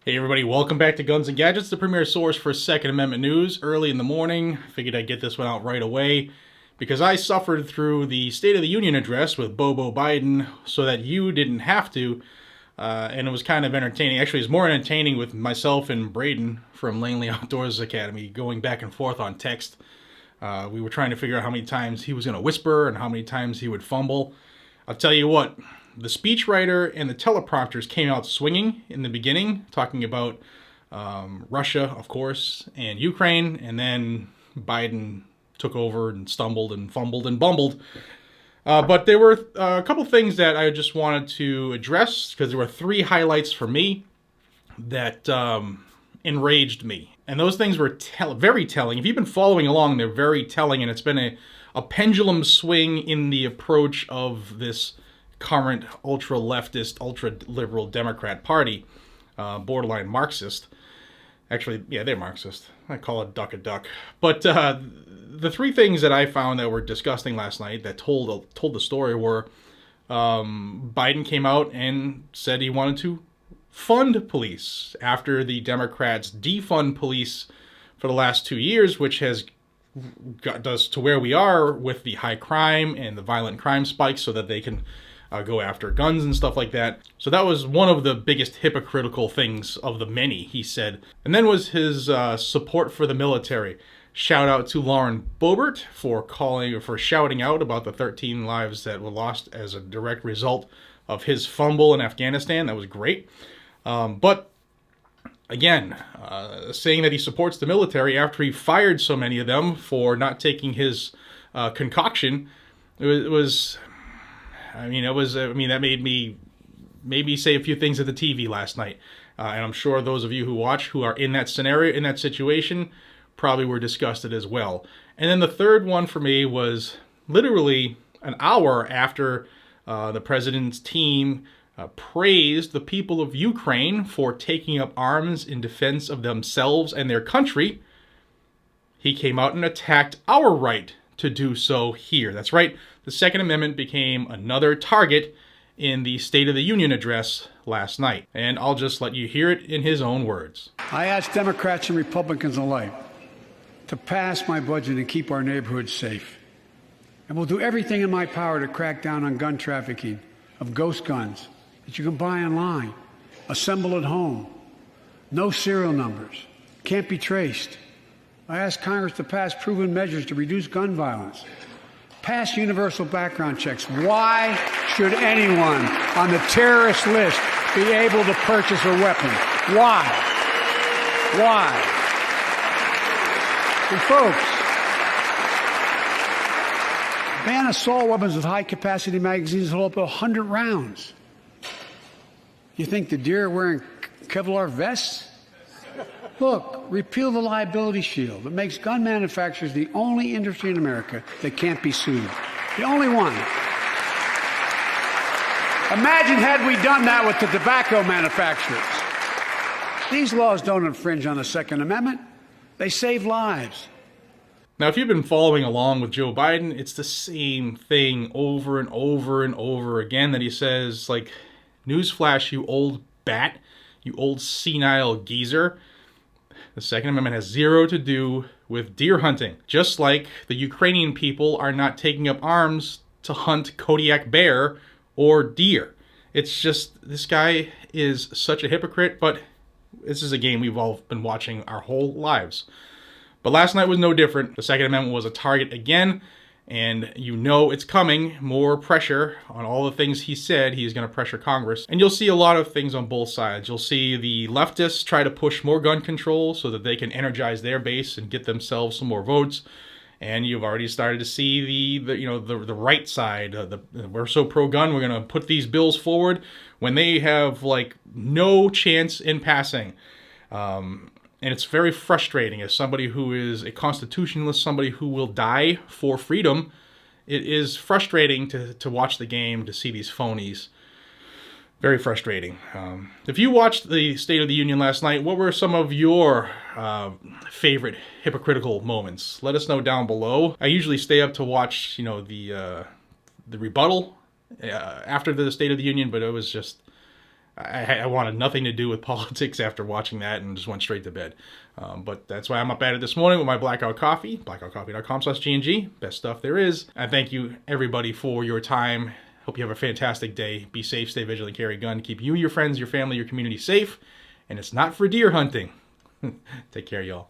Hey everybody, welcome back to Guns and Gadgets, the premier source for Second Amendment news. Early in the morning, figured I'd get this one out right away because I suffered through the State of the Union address with Bobo Biden so that you didn't have to, and it was kind of entertaining. Actually, it was more entertaining with myself and Braden from Langley Outdoors Academy going back and forth on text. We were trying to figure out how many times he was going to whisper and how many times he would fumble. I'll tell you what, the speechwriter and the teleprompters came out swinging in the beginning, talking about Russia, of course, and Ukraine, and then Biden took over and stumbled and fumbled and bumbled. But there were a couple things that I just wanted to address because there were three highlights for me that enraged me. And those things were very telling. If you've been following along, they're very telling, and it's been a pendulum swing in the approach of this current ultra-leftist, ultra-liberal Democrat Party, borderline Marxist. Actually, yeah, they're Marxist. I call it duck a duck. But the three things that I found that were disgusting last night that told the story were Biden came out and said he wanted to fund police after the Democrats defund police for the last 2 years, which has got us to where we are with the high crime and the violent crime spikes so that they can go after guns and stuff like that. So that was one of the biggest hypocritical things of the many, he said. And then was his support for the military. Shout out to Lauren Boebert for shouting out about the 13 lives that were lost as a direct result of his fumble in Afghanistan. That was great. But again, saying that he supports the military after he fired so many of them for not taking his concoction, that made me maybe say a few things at the TV last night. And I'm sure those of you who watch who are in that scenario, in that situation, probably were disgusted as well. And then the third one for me was literally an hour after the president's team praised the people of Ukraine for taking up arms in defense of themselves and their country. He came out and attacked our right to do so here. That's right. The Second Amendment became another target in the State of the Union address last night. And I'll just let you hear it in his own words. I ask Democrats and Republicans alike to pass my budget and keep our neighborhoods safe. And we'll do everything in my power to crack down on gun trafficking of ghost guns that you can buy online, assemble at home, no serial numbers, can't be traced. I ask Congress to pass proven measures to reduce gun violence. Pass universal background checks. Why should anyone on the terrorist list be able to purchase a weapon? Why? Why? And folks, ban assault weapons with high-capacity magazines that hold up to 100 rounds. You think the deer are wearing Kevlar vests? Look, repeal the liability shield that makes gun manufacturers the only industry in America that can't be sued. The only one. Imagine had we done that with the tobacco manufacturers. These laws don't infringe on the Second Amendment. They save lives. Now, if you've been following along with Joe Biden, it's the same thing over and over and over again that he says, like, newsflash, you old bat, you old senile geezer. The Second Amendment has zero to do with deer hunting. Just like the Ukrainian people are not taking up arms to hunt Kodiak bear or deer. It's just, this guy is such a hypocrite, but this is a game we've all been watching our whole lives. But last night was no different. The Second Amendment was a target again, and you know it's coming. More pressure on all the things he said. He's going to pressure Congress. And you'll see a lot of things on both sides. You'll see the leftists try to push more gun control so that they can energize their base and get themselves some more votes. And you've already started to see the right side. We're so pro-gun, we're going to put these bills forward when they have like no chance in passing. And it's very frustrating as somebody who is a constitutionalist, somebody who will die for freedom. It is frustrating to watch the game, to see these phonies. Very frustrating. If you watched the State of the Union last night, what were some of your favorite hypocritical moments? Let us know down below. I usually stay up to watch, the rebuttal after the State of the Union, but it was just I wanted nothing to do with politics after watching that and just went straight to bed. But that's why I'm up at it this morning with my Blackout Coffee, blackoutcoffee.com/GNG. Best stuff there is. I thank you, everybody, for your time. Hope you have a fantastic day. Be safe, stay vigilant, carry a gun. Keep you, your friends, your family, your community safe. And it's not for deer hunting. Take care, y'all.